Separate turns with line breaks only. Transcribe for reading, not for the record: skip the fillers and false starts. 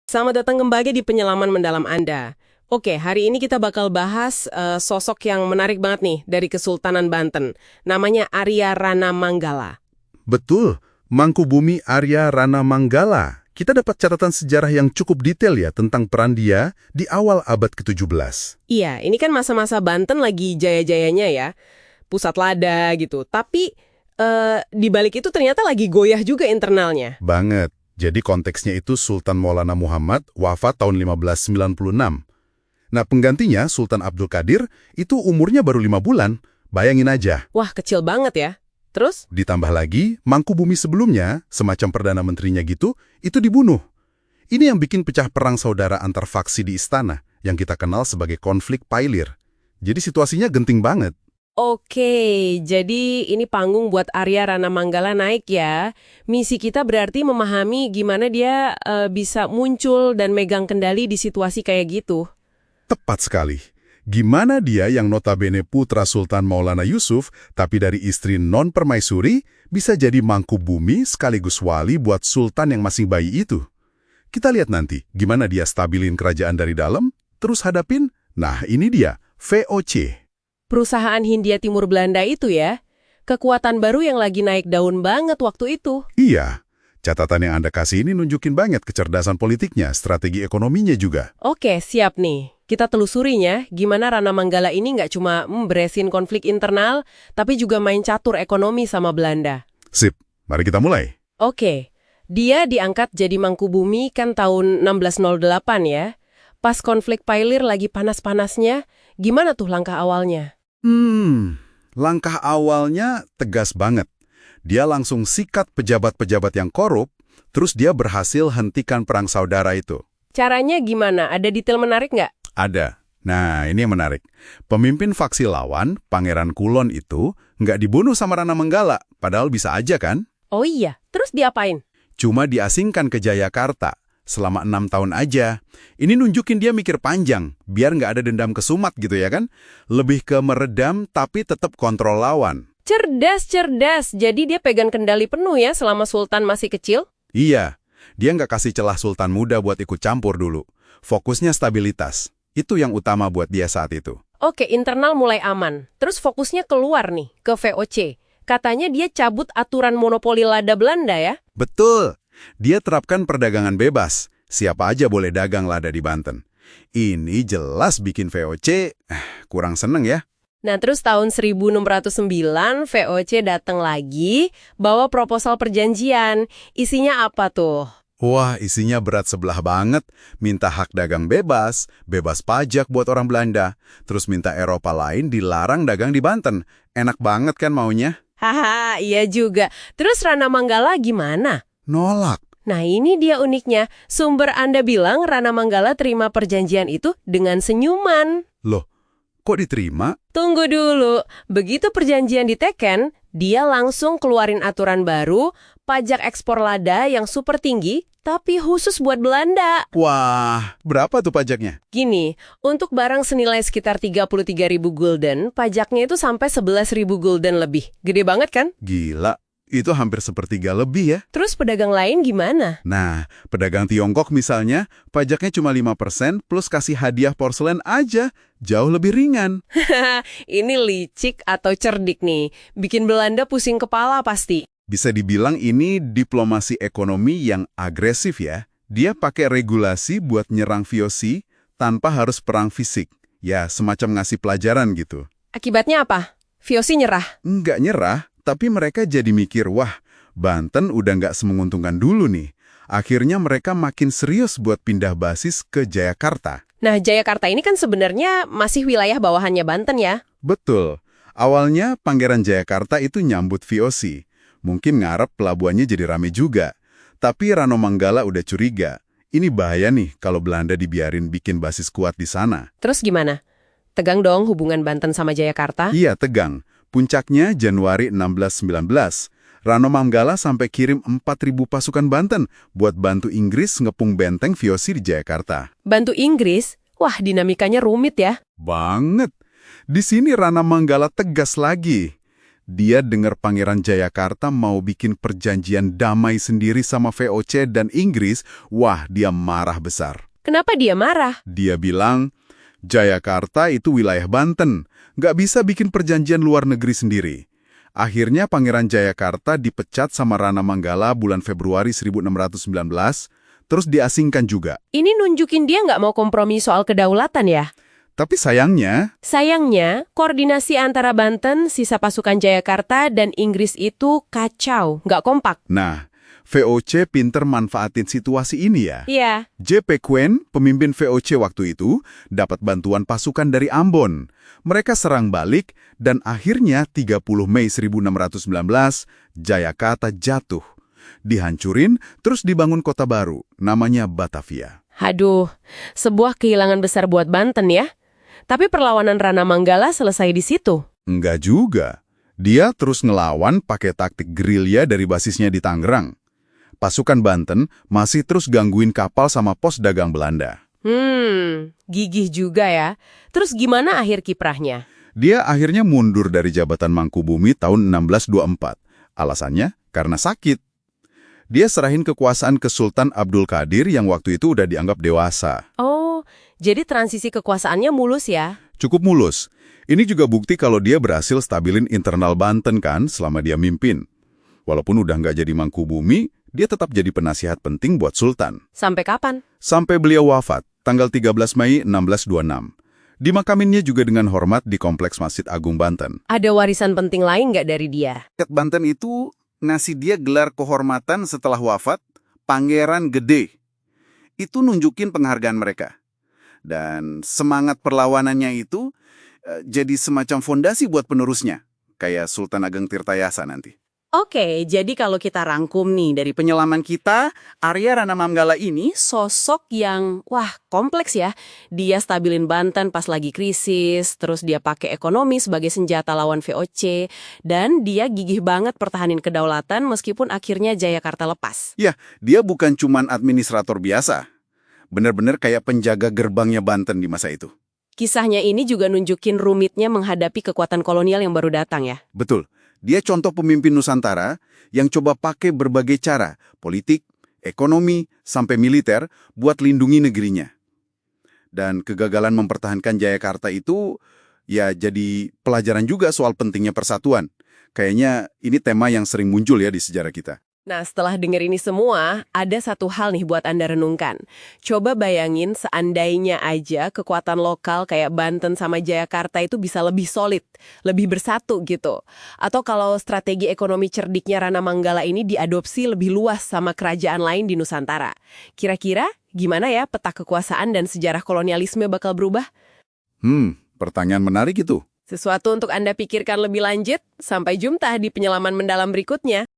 Selamat datang kembali di Penyelaman Mendalam Anda. Oke, hari ini kita bakal bahas sosok yang menarik banget nih dari Kesultanan Banten. Namanya Arya Rana Manggala.
Betul, Mangkubumi Arya Rana Manggala. Kita dapat catatan sejarah yang cukup detail ya tentang peran dia di awal abad ke-17.
Iya, ini kan masa-masa Banten lagi jaya-jayanya ya. Pusat lada gitu. Tapi di balik itu ternyata lagi goyah juga internalnya.
Banget. Jadi konteksnya itu Sultan Maulana Muhammad wafat tahun 1596. Nah, penggantinya Sultan Abdul Qadir itu umurnya baru 5 bulan. Bayangin aja.
Wah, kecil banget ya. Terus?
Ditambah lagi, Mangkubumi sebelumnya, semacam Perdana Menterinya gitu, itu dibunuh. Ini yang bikin pecah perang saudara antar faksi di istana, yang kita kenal sebagai konflik Pailir. Jadi situasinya genting banget.
Oke, jadi ini panggung buat Arya Rana Manggala naik ya. Misi kita berarti memahami gimana dia bisa muncul dan megang kendali di situasi kayak gitu.
Tepat sekali. Gimana dia yang notabene putra Sultan Maulana Yusuf, tapi dari istri non-permaisuri, bisa jadi Mangkubumi sekaligus wali buat sultan yang masih bayi itu. Kita lihat nanti gimana dia stabilin kerajaan dari dalam, terus hadapin, nah ini dia, VOC.
Perusahaan Hindia Timur Belanda itu ya, kekuatan baru yang lagi naik daun banget waktu itu.
Iya, catatan yang Anda kasih ini nunjukin banget kecerdasan politiknya, strategi ekonominya juga.
Oke, siap nih. Kita telusurinya, gimana Rana Manggala ini nggak cuma beresin konflik internal, tapi juga main catur ekonomi sama Belanda.
Sip, mari kita mulai.
Oke, dia diangkat jadi Mangkubumi kan tahun 1608 ya. Pas konflik Pailir lagi panas-panasnya, gimana tuh langkah awalnya?
Langkah awalnya tegas banget. Dia langsung sikat pejabat-pejabat yang korup, terus dia berhasil hentikan perang saudara itu.
Caranya gimana? Ada detail menarik nggak?
Ada. Nah, ini yang menarik. Pemimpin faksi lawan, Pangeran Kulon itu, nggak dibunuh sama Rana Manggala, padahal bisa aja kan?
Oh iya, terus diapain?
Cuma diasingkan ke Jayakarta. Selama 6 tahun aja. Ini nunjukin dia mikir panjang, biar nggak ada dendam kesumat gitu ya kan? Lebih ke meredam tapi tetap kontrol lawan.
Cerdas. Jadi dia pegang kendali penuh ya selama Sultan masih kecil?
Iya, dia nggak kasih celah Sultan muda buat ikut campur dulu. Fokusnya stabilitas. Itu yang utama buat dia saat itu.
Oke, internal mulai aman. Terus fokusnya keluar nih, ke VOC. Katanya dia cabut aturan monopoli lada Belanda ya?
Betul. Dia terapkan perdagangan bebas. Siapa aja boleh dagang lada di Banten. Ini jelas bikin VOC kurang seneng ya.
Nah, terus tahun 1609 VOC datang lagi bawa proposal perjanjian. Isinya apa tuh?
Wah, isinya berat sebelah banget. Minta hak dagang bebas, bebas pajak buat orang Belanda. Terus minta Eropa lain dilarang dagang di Banten. Enak banget kan maunya?
Haha, iya juga. Terus Rana Manggala gimana?
Nolak.
Nah, ini dia uniknya. Sumber Anda bilang Rana Manggala terima perjanjian itu dengan senyuman.
Loh, kok diterima?
Tunggu dulu. Begitu perjanjian diteken, dia langsung keluarin aturan baru, pajak ekspor lada yang super tinggi, tapi khusus buat Belanda.
Wah, berapa tuh pajaknya?
Gini, untuk barang senilai sekitar 33.000 gulden, pajaknya itu sampai 11.000 gulden lebih. Gede banget kan?
Gila. Itu hampir sepertiga lebih ya.
Terus pedagang lain gimana?
Nah, pedagang Tiongkok misalnya, pajaknya cuma 5% plus kasih hadiah porselen aja. Jauh lebih ringan.
Ini licik atau cerdik nih. Bikin Belanda pusing kepala pasti.
Bisa dibilang ini diplomasi ekonomi yang agresif ya. Dia pakai regulasi buat nyerang VOC tanpa harus perang fisik. Ya, semacam ngasih pelajaran gitu.
Akibatnya apa? VOC nyerah?
Nggak nyerah. Tapi mereka jadi mikir, wah, Banten udah nggak semenguntungkan dulu nih. Akhirnya mereka makin serius buat pindah basis ke Jayakarta.
Nah, Jayakarta ini kan sebenarnya masih wilayah bawahannya Banten ya?
Betul. Awalnya Pangeran Jayakarta itu nyambut VOC. Mungkin ngarep pelabuhannya jadi rame juga. Tapi Rana Manggala udah curiga. Ini bahaya nih kalau Belanda dibiarin bikin basis kuat di sana.
Terus gimana? Tegang dong hubungan Banten sama Jayakarta?
Iya, tegang. Puncaknya Januari 1619, Rana Manggala sampai kirim 4.000 pasukan Banten buat bantu Inggris ngepung benteng VOC di Jayakarta.
Bantu Inggris? Wah, dinamikanya rumit ya.
Banget. Di sini Rana Manggala tegas lagi. Dia dengar Pangeran Jayakarta mau bikin perjanjian damai sendiri sama VOC dan Inggris, wah dia marah besar.
Kenapa dia marah?
Dia bilang, Jayakarta itu wilayah Banten, nggak bisa bikin perjanjian luar negeri sendiri. Akhirnya Pangeran Jayakarta dipecat sama Rana Manggala bulan Februari 1619, terus diasingkan juga.
Ini nunjukin dia nggak mau kompromi soal kedaulatan ya?
Tapi sayangnya,
Koordinasi antara Banten, sisa pasukan Jayakarta, dan Inggris itu kacau, nggak kompak.
nah, VOC pinter manfaatin situasi ini ya.
Iya.
J.P. Quyen, pemimpin VOC waktu itu, dapat bantuan pasukan dari Ambon. Mereka serang balik, dan akhirnya 30 Mei 1619, Jayakarta jatuh. Dihancurin, terus dibangun kota baru, namanya Batavia.
Aduh, sebuah kehilangan besar buat Banten ya. Tapi perlawanan Rana Manggala selesai di situ.
Enggak juga. Dia terus ngelawan pakai taktik gerilya dari basisnya di Tangerang. Pasukan Banten masih terus gangguin kapal sama pos dagang Belanda.
Gigih juga ya. Terus gimana akhir kiprahnya?
Dia akhirnya mundur dari jabatan Mangkubumi tahun 1624. Alasannya karena sakit. Dia serahin kekuasaan ke Sultan Abdul Qadir yang waktu itu udah dianggap dewasa.
Oh, jadi transisi kekuasaannya mulus ya?
Cukup mulus. Ini juga bukti kalau dia berhasil stabilin internal Banten kan selama dia mimpin. Walaupun udah nggak jadi Mangkubumi, dia tetap jadi penasihat penting buat Sultan.
Sampai kapan?
Sampai beliau wafat, tanggal 13 Mei 1626. Dimakaminnya juga dengan hormat di Kompleks Masjid Agung Banten.
Ada warisan penting lain nggak dari dia?
Rakyat Banten itu ngasih dia gelar kehormatan setelah wafat, Pangeran Gede. Itu nunjukin penghargaan mereka. Dan semangat perlawanannya itu jadi semacam fondasi buat penerusnya, kayak Sultan Ageng Tirtayasa nanti.
Oke, jadi kalau kita rangkum nih dari
Penyelaman kita, Arya Rana Manggala ini
sosok yang, kompleks ya. Dia stabilin Banten pas lagi krisis, terus dia pakai ekonomi sebagai senjata lawan VOC, dan dia gigih banget pertahanin kedaulatan meskipun akhirnya Jayakarta lepas.
ya, dia bukan cuman administrator biasa. Bener-bener kayak penjaga gerbangnya Banten di masa itu.
Kisahnya ini juga nunjukin rumitnya menghadapi kekuatan kolonial yang baru datang ya.
Betul. Dia contoh pemimpin Nusantara yang coba pakai berbagai cara, politik, ekonomi, sampai militer, buat lindungi negerinya. Dan kegagalan mempertahankan Jayakarta itu, ya jadi pelajaran juga soal pentingnya persatuan. Kayaknya ini tema yang sering muncul ya di sejarah kita.
Nah, setelah denger ini semua, ada satu hal nih buat Anda renungkan. Coba bayangin seandainya aja kekuatan lokal kayak Banten sama Jayakarta itu bisa lebih solid, lebih bersatu gitu. Atau kalau strategi ekonomi cerdiknya Rana Manggala ini diadopsi lebih luas sama kerajaan lain di Nusantara. Kira-kira gimana ya peta kekuasaan dan sejarah kolonialisme bakal berubah?
Pertanyaan menarik itu.
Sesuatu untuk Anda pikirkan lebih lanjut. Sampai jumpa di penyelaman mendalam berikutnya.